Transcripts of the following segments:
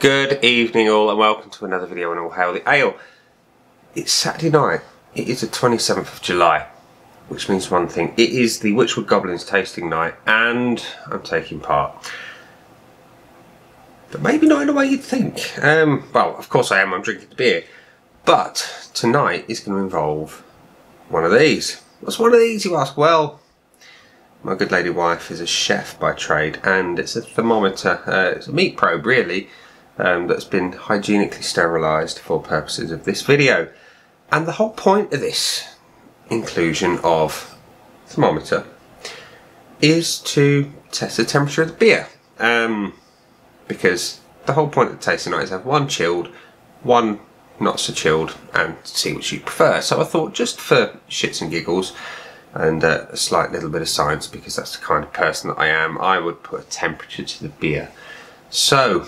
Good evening all and welcome to another video on All Hail the Ale. It's Saturday night, it is the 27th of July, which means one thing, it is the Wychwood Goblins tasting night and I'm taking part. But maybe not in a way you'd think. Well, of course I am, I'm drinking the beer. But tonight is going to involve one of these. What's one of these, you ask? Well, my good lady wife is a chef by trade and it's a thermometer, it's a meat probe really. That's been hygienically sterilised for purposes of this video. And the whole point of this inclusion of thermometer is to test the temperature of the beer. Because the whole point of the tasting night is to have one chilled, one not so chilled, and see which you prefer. So I thought, just for shits and giggles and a slight little bit of science, because that's the kind of person that I am, I would put a temperature to the beer. So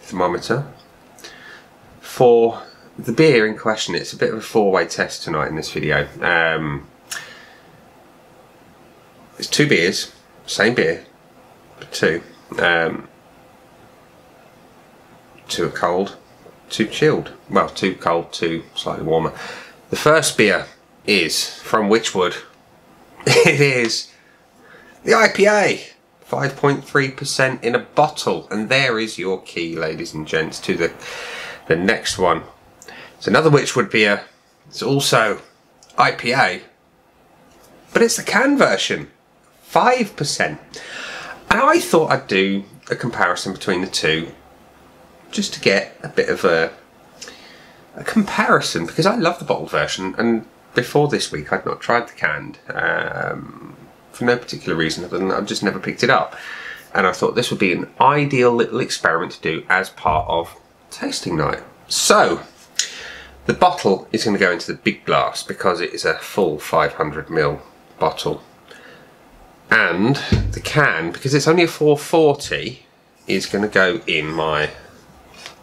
thermometer for the beer in question. It's a bit of a four-way test tonight in this video. It's two beers, same beer, but two. Two are cold, two chilled. Well, two cold, two slightly warmer. The first beer is from Wychwood. It is the IPA. 5.3% in a bottle, and there is your key, ladies and gents, to the next one. It's another Wychwood beer. It's also IPA, but it's the can version, 5%. And I thought I'd do a comparison between the two, just to get a bit of a comparison, because I love the bottled version, and before this week I'd not tried the canned. For no particular reason other than I've just never picked it up, and I thought this would be an ideal little experiment to do as part of tasting night. So the bottle is going to go into the big glass because it is a full 500ml bottle, and the can, because it's only a 440, is going to go in my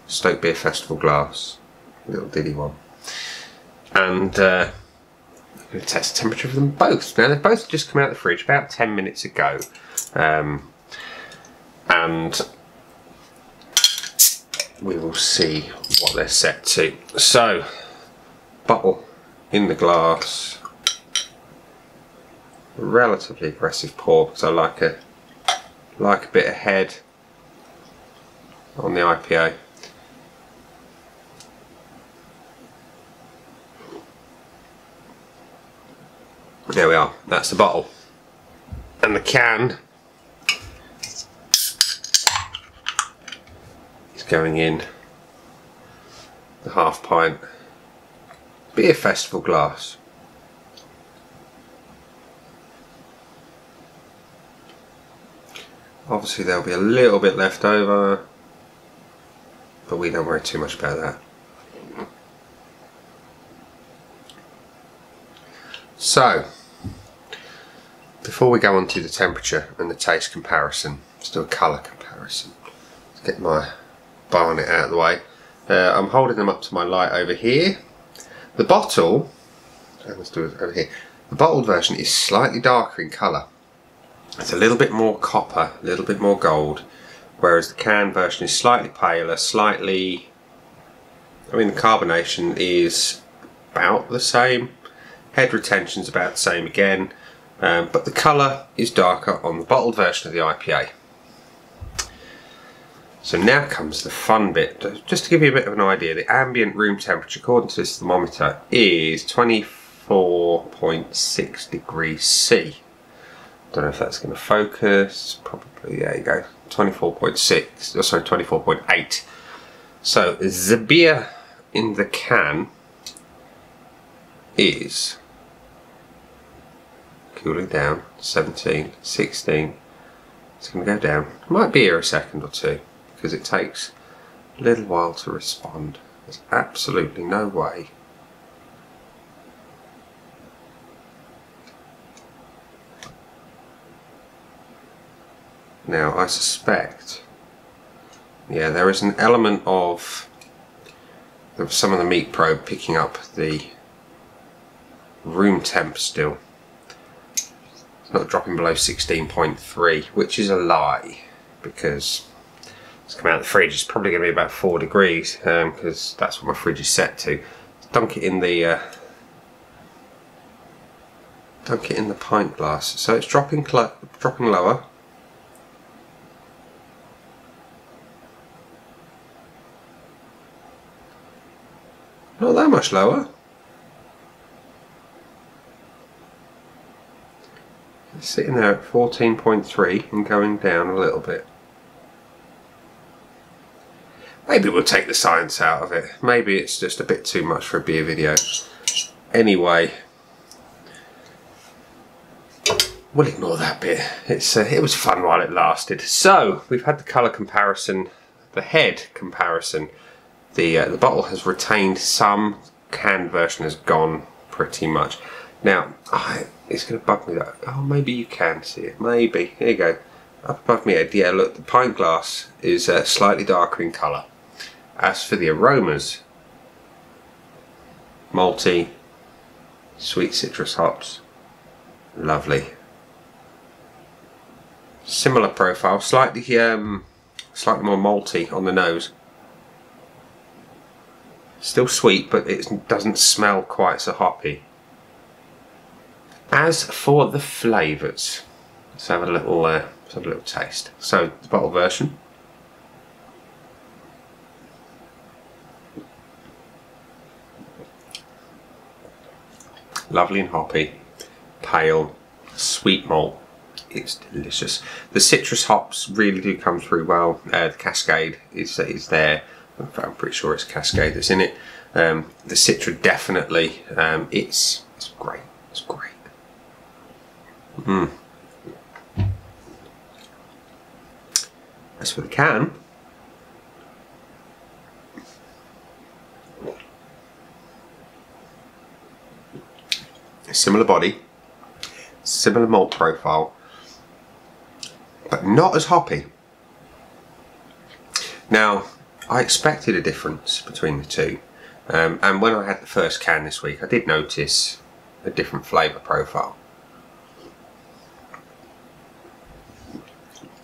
Stoke Beer Festival glass, little diddy one, and I'm going to test the temperature of them both. Now, they've both just come out of the fridge about 10 minutes ago, and we will see what they're set to. So, bottle in the glass, relatively aggressive pour because I like a bit of head on the IPA. There we are, that's the bottle. And the can is going in the half pint beer festival glass. Obviously there'll be a little bit left over, but we don't worry too much about that. So, before we go on to the temperature and the taste comparison, let's do a colour comparison. Let's get my barnet out of the way. I'm holding them up to my light over here. The bottle, let's do it over here. The bottled version is slightly darker in colour. It's a little bit more copper, a little bit more gold, whereas the can version is slightly paler, slightly, I mean the carbonation is about the same. Head retention's about the same again, but the colour is darker on the bottled version of the IPA. So now comes the fun bit. Just to give you a bit of an idea, the ambient room temperature according to this thermometer is 24.6 degrees C. Don't know if that's going to focus, probably, there you go, 24.6, oh sorry, 24.8. So the beer in the can is cooling down, 17, 16, it's going to go down. It might be here a second or two because it takes a little while to respond. There's absolutely no way now. I suspect, yeah, there is an element of some of the meat probe picking up the room temp still. It's not dropping below 16.3, which is a lie because It's come out of the fridge. It's probably going to be about 4 degrees because that's what my fridge is set to. Dunk it in the pint glass. So it's dropping lower. Not that much lower. It's sitting there at 14.3 and going down a little bit. Maybe we'll take the science out of it. Maybe it's just a bit too much for a beer video. Anyway, we'll ignore that bit. It was fun while it lasted. So we've had the colour comparison, the head comparison. The bottle has retained some. Canned version has gone pretty much. Now it's going to bug me that. Oh, maybe you can see it. Maybe. Here you go. Up above my head. Yeah, look, the pint glass is slightly darker in colour. As for the aromas, malty, sweet citrus hops, lovely. Similar profile, slightly more malty on the nose. Still sweet, but it doesn't smell quite so hoppy. As for the flavours, let's have a little taste. So the bottle version. Lovely and hoppy, pale, sweet malt. It's delicious. The citrus hops really do come through well. The Cascade is there. In fact, I'm pretty sure it's Cascade that's in it. The Citra definitely. It's great. It's great. As for the can, similar body, similar malt profile, but not as hoppy. Now, I expected a difference between the two, and when I had the first can this week, I did notice a different flavour profile.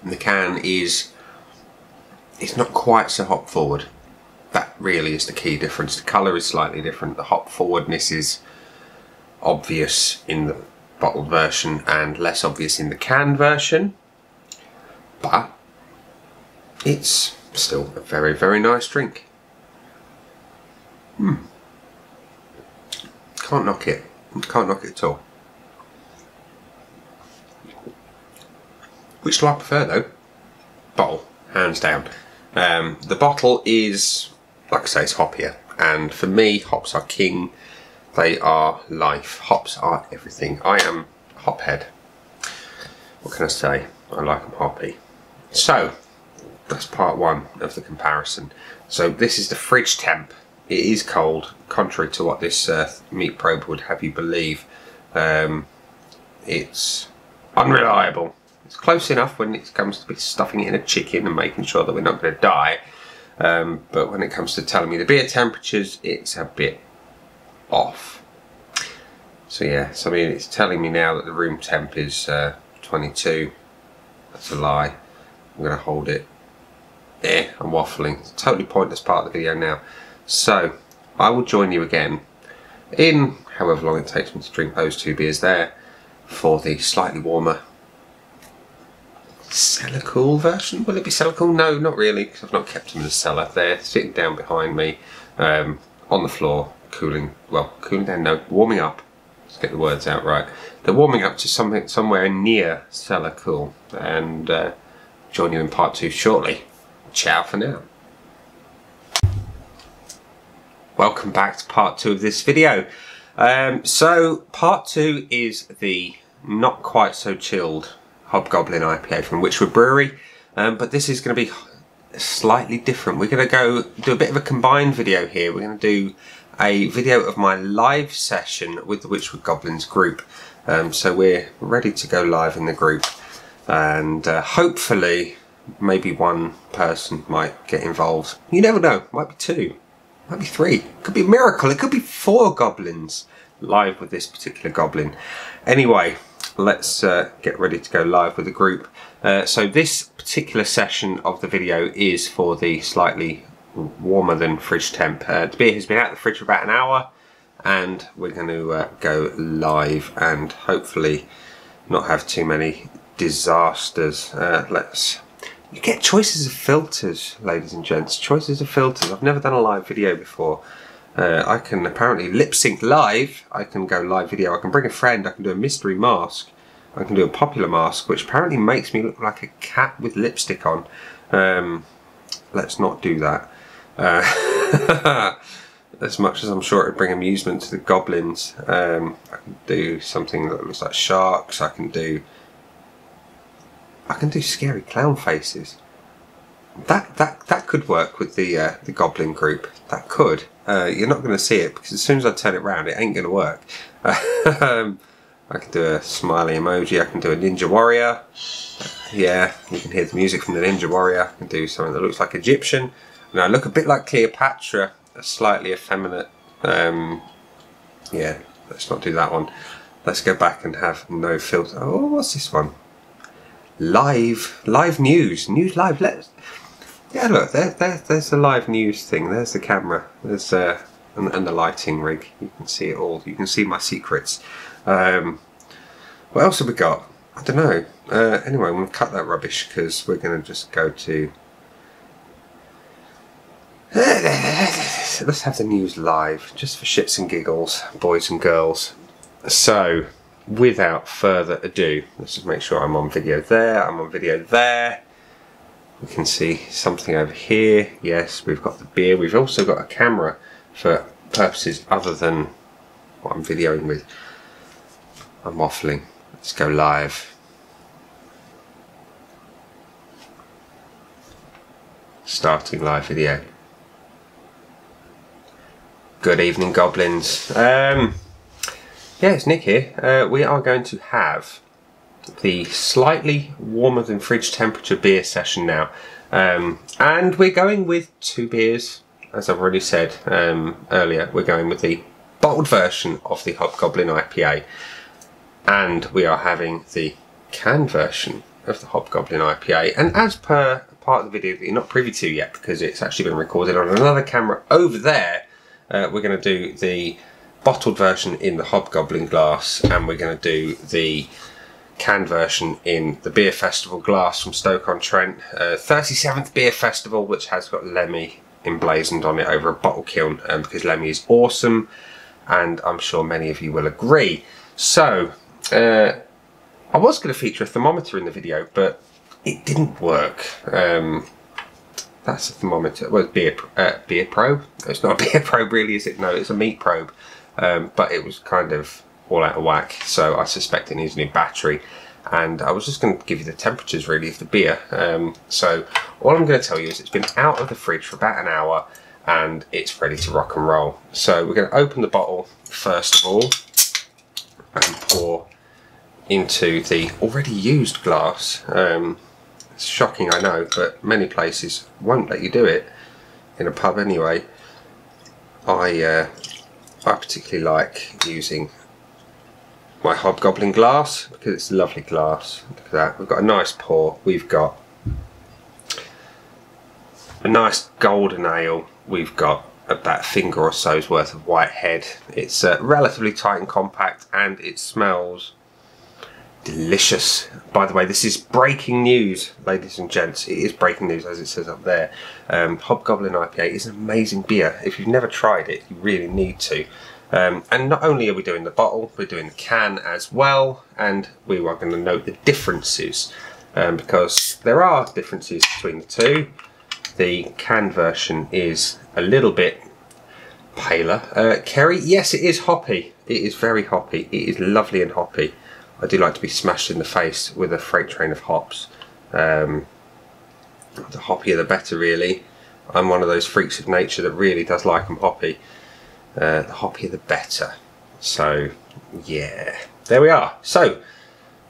And the can is not quite so hop forward. That really is the key difference. The colour is slightly different. The hop forwardness is obvious in the bottled version and less obvious in the can version, but it's still a very, very nice drink. Can't knock it. Can't knock it at all. Which do I prefer though? Bottle, hands down. The bottle is, like I say, it's hoppier, and for me, hops are king. They are life. Hops are everything. I am a hop head. What can I say? I like them hoppy. So that's part one of the comparison. So this is the fridge temp. It is cold, contrary to what this meat probe would have you believe. It's unreliable. It's close enough when it comes to stuffing it in a chicken and making sure that we're not going to die. But when it comes to telling me the beer temperatures, it's a bit off. So yeah, so I mean, it's telling me now that the room temp is 22. That's a lie. I'm going to hold it. I'm waffling. It's a totally pointless part of the video now. So I will join you again in however long it takes me to drink those two beers there for the slightly warmer cellar cool version. Will it be cellar cool? No, not really, because I've not kept them in the cellar. They're sitting down behind me on the floor, cooling down, no, warming up. Let's get the words out right. They're warming up to something somewhere near cellar cool, and join you in part two shortly. Ciao for now. Welcome back to part two of this video. So part two is the not quite so chilled Hobgoblin IPA from Wychwood Brewery, but this is going to be slightly different. We're going to go do a bit of a combined video here. We're going to do a video of my live session with the Wychwood Goblins group. So we're ready to go live in the group, and hopefully maybe one person might get involved. You never know, might be two, might be three, could be a miracle, it could be 4 goblins live with this particular goblin. Anyway, let's get ready to go live with the group. So this particular session of the video is for the slightly warmer than fridge temp. The beer has been out of the fridge for about an hour, and we're going to go live and hopefully not have too many disasters. You get choices of filters, ladies and gents, choices of filters. I've never done a live video before. I can apparently lip sync live, I can go live video, I can bring a friend, I can do a mystery mask, I can do a popular mask, which apparently makes me look like a cat with lipstick on. Let's not do that. As much as I'm sure it would bring amusement to the goblins. I can do something that looks like sharks, I can do scary clown faces. That could work with the goblin group. That could. You're not going to see it because as soon as I turn it around, it ain't going to work. I can do a smiley emoji. I can do a ninja warrior. Yeah, you can hear the music from the ninja warrior. I can do something that looks like Egyptian. And I look a bit like Cleopatra, a slightly effeminate. Yeah, let's not do that one. Let's go back and have no filter. Oh, what's this one? Live news live. Yeah, look, there's the live news thing. There's the camera. There's and the lighting rig. You can see it all. You can see my secrets. What else have we got? I don't know. Anyway, I'm going to cut that rubbish because we're going to just go to. Let's have the news live, just for shits and giggles, boys and girls. So, without further ado, let's just make sure I'm on video there. I'm on video there. We can see something over here. Yes, we've got the beer. We've also got a camera for purposes other than what I'm videoing with. I'm waffling. Let's go live. Starting live video. Good evening, goblins. Yeah, it's Nick here. We are going to have the slightly warmer than fridge temperature beer session now, and we're going with two beers, as I've already said earlier. We're going with the bottled version of the Hobgoblin IPA, and we are having the canned version of the Hobgoblin IPA. And as per part of the video that you're not privy to yet, because it's actually been recorded on another camera over there, we're going to do the bottled version in the Hobgoblin glass, and we're going to do the canned version in the Beer Festival glass from Stoke-on-Trent, 37th Beer Festival, which has got Lemmy emblazoned on it over a bottle kiln, because Lemmy is awesome, and I'm sure many of you will agree. So, I was going to feature a thermometer in the video, but it didn't work. That's a thermometer. Well, beer probe. It's not a beer probe, really, is it? No, it's a meat probe. But it was kind of all out of whack, so I suspect it needs a new battery. And I was just going to give you the temperatures, really, of the beer. So all I'm going to tell you is it's been out of the fridge for about an hour, and it's ready to rock and roll. So we're going to open the bottle first of all, and pour into the already used glass. It's shocking, I know, but many places won't let you do it, in a pub anyway. I particularly like using my Hobgoblin glass because it's lovely glass. Look at that. We've got a nice pour. We've got a nice golden ale. We've got about a finger or so's worth of white head. It's relatively tight and compact, and it smells delicious. By the way, this is breaking news, ladies and gents. It is breaking news, as it says up there. Hobgoblin IPA is an amazing beer. If you've never tried it, you really need to. And not only are we doing the bottle, we're doing the can as well, and we are going to note the differences, because there are differences between the two. The canned version is a little bit paler. Kerry, yes, it is hoppy. It is very hoppy. It is lovely and hoppy. I do like to be smashed in the face with a freight train of hops. The hoppier the better, really. I'm one of those freaks of nature that really does like them hoppy. The hoppier the better. So, yeah. There we are. So,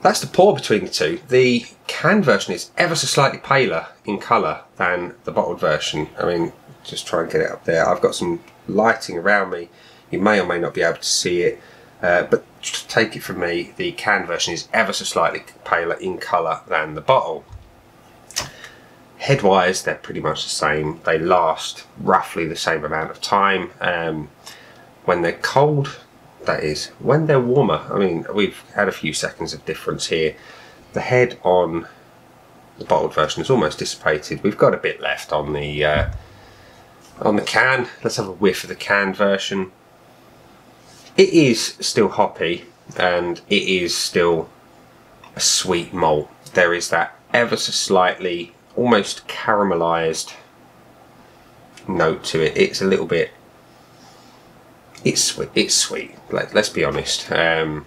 that's the pour between the two. The canned version is ever so slightly paler in colour than the bottled version. I mean, just try and get it up there. I've got some lighting around me. You may or may not be able to see it. but to take it from me, the can version is ever so slightly paler in colour than the bottle. Head-wise, they're pretty much the same. They last roughly the same amount of time. When they're cold, that is. When they're warmer, I mean, we've had a few seconds of difference here. The head on the bottled version is almost dissipated. We've got a bit left on the can. Let's have a whiff of the can version. It is still hoppy, and it is still a sweet malt. There is that ever so slightly almost caramelized note to it. It's a little bit, it's sweet. Let's be honest. I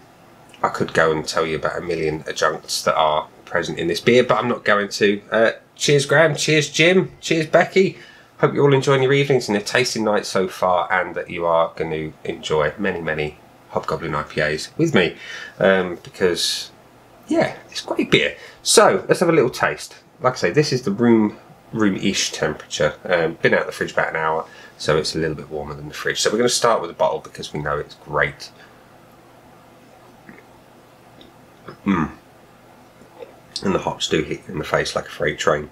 could go and tell you about a million adjuncts that are present in this beer, but I'm not going to. Cheers Graham, cheers Jim, cheers Becky. Hope you're all enjoying your evenings and your tasting night so far, and that you are going to enjoy many Hobgoblin IPAs with me, because yeah, it's great beer. So let's have a little taste. Like I say, this is the room-ish temperature. Been out of the fridge about an hour, so it's a little bit warmer than the fridge. So we're going to start with the bottle because we know it's great. And the hops do hit in the face like a freight train.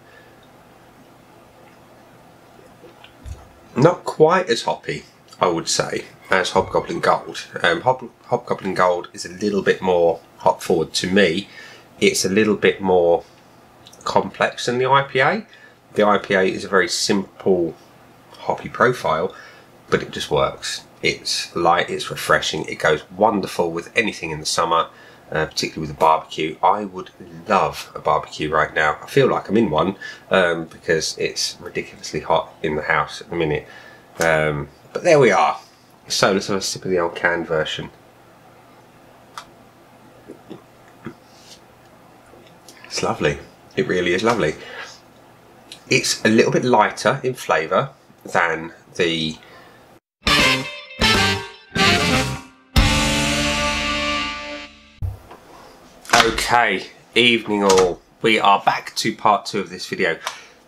Not quite as hoppy, I would say, as Hobgoblin Gold. Hobgoblin Gold is a little bit more hop forward to me. It's a little bit more complex than the IPA. The IPA is a very simple hoppy profile, but it just works. It's light, it's refreshing, it goes wonderful with anything in the summer, particularly with a barbecue. I would love a barbecue right now. I feel like I'm in one, because it's ridiculously hot in the house at the minute. But there we are. So let's have a sip of the old can version. It's lovely. It really is lovely. It's a little bit lighter in flavour than the Okay, evening all. We are back to part 2 of this video.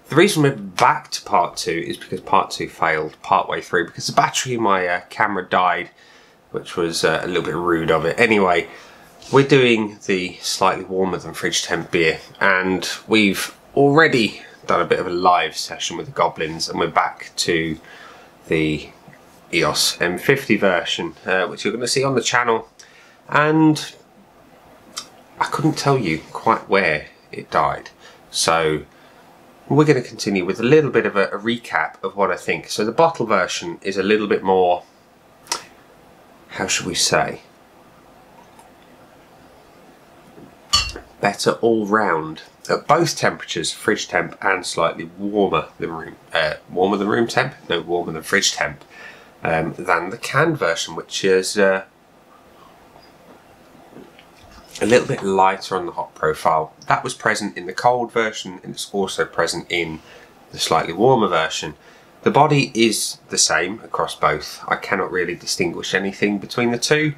The reason we're back to part 2 is because part 2 failed partway through because the battery in my camera died, which was a little bit rude of it. Anyway, we're doing the slightly warmer than fridge temp beer, and we've already done a bit of a live session with the Goblins, and we're back to the EOS M50 version, which you're going to see on the channel. And I couldn't tell you quite where it died, so we're going to continue with a little bit of a recap of what I think. So the bottle version is a little bit more, how should we say, better all round at both temperatures, fridge temp and slightly warmer than room temp, no, warmer than fridge temp, than the can version, which is a little bit lighter on the hop profile. That was present in the cold version, and it's also present in the slightly warmer version. The body is the same across both. I cannot really distinguish anything between the two.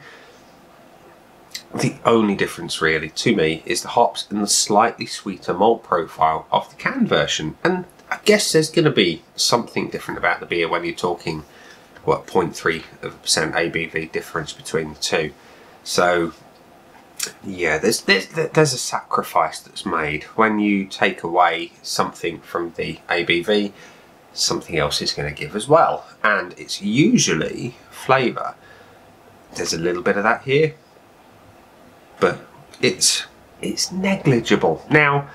The only difference really to me is the hops and the slightly sweeter malt profile of the can version. And I guess there's going to be something different about the beer when you're talking, what, 0.3% ABV difference between the two. So yeah, there's a sacrifice that's made. When you take away something from the ABV, something else is going to give as well. And it's usually flavour. There's a little bit of that here, but it's negligible. Now,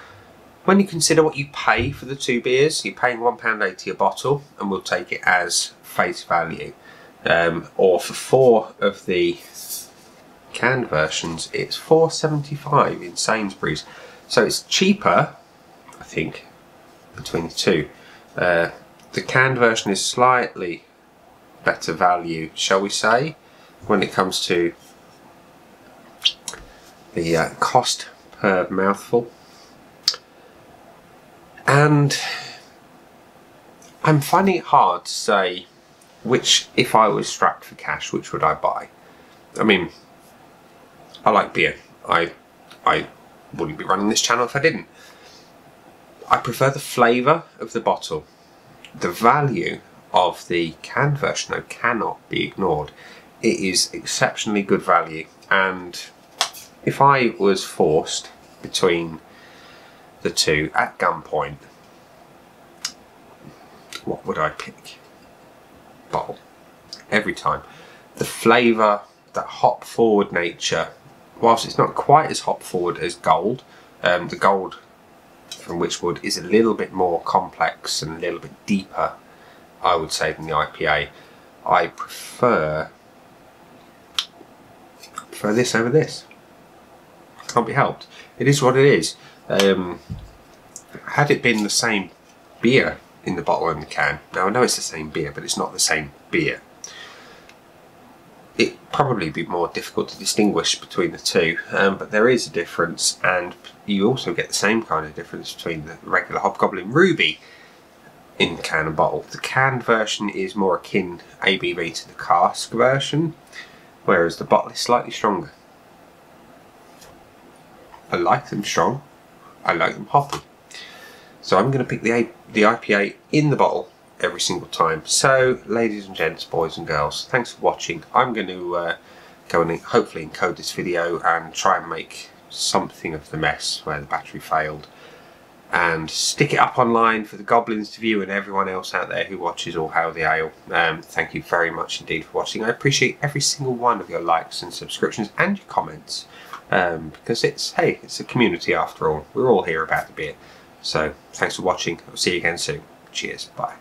when you consider what you pay for the two beers, you're paying £1.80 a bottle, and we'll take it as face value. Or for 4 of the can versions, it's £4.75 in Sainsbury's. So it's cheaper, I think, between the two. The canned version is slightly better value, shall we say, when it comes to the cost per mouthful. And I'm finding it hard to say which, if I was strapped for cash, which would I buy? I mean, I like beer. I wouldn't be running this channel if I didn't. I prefer the flavour of the bottle. The value of the canned version, though, cannot be ignored. it is exceptionally good value, and if I was forced between the two at gunpoint, what would I pick? Bottle. Every time. The flavour, that hop forward nature, whilst it's not quite as hop forward as gold, the gold from Wychwood is a little bit more complex and a little bit deeper, I would say, than the IPA. I prefer this over this. Can't be helped. It is what it is. Had it been the same beer in the bottle and the can, now I know it's the same beer, but it's not the same beer, it'd probably be more difficult to distinguish between the two, but there is a difference, and you also get the same kind of difference between the regular Hobgoblin Ruby in can and bottle. The canned version is more akin ABV to the cask version, whereas the bottle is slightly stronger. I like them strong, I like them hoppy. So I'm going to pick the IPA in the bottle every single time. So, ladies and gents, boys and girls, thanks for watching. I'm going to go and hopefully encode this video and try and make something of the mess where the battery failed, and stick it up online for the goblins to view and everyone else out there who watches All Hail the Ale. Thank you very much indeed for watching. I appreciate every single one of your likes and subscriptions and your comments, because it's a community after all. We're all here about the beer. So thanks for watching. I'll see you again soon. Cheers. Bye.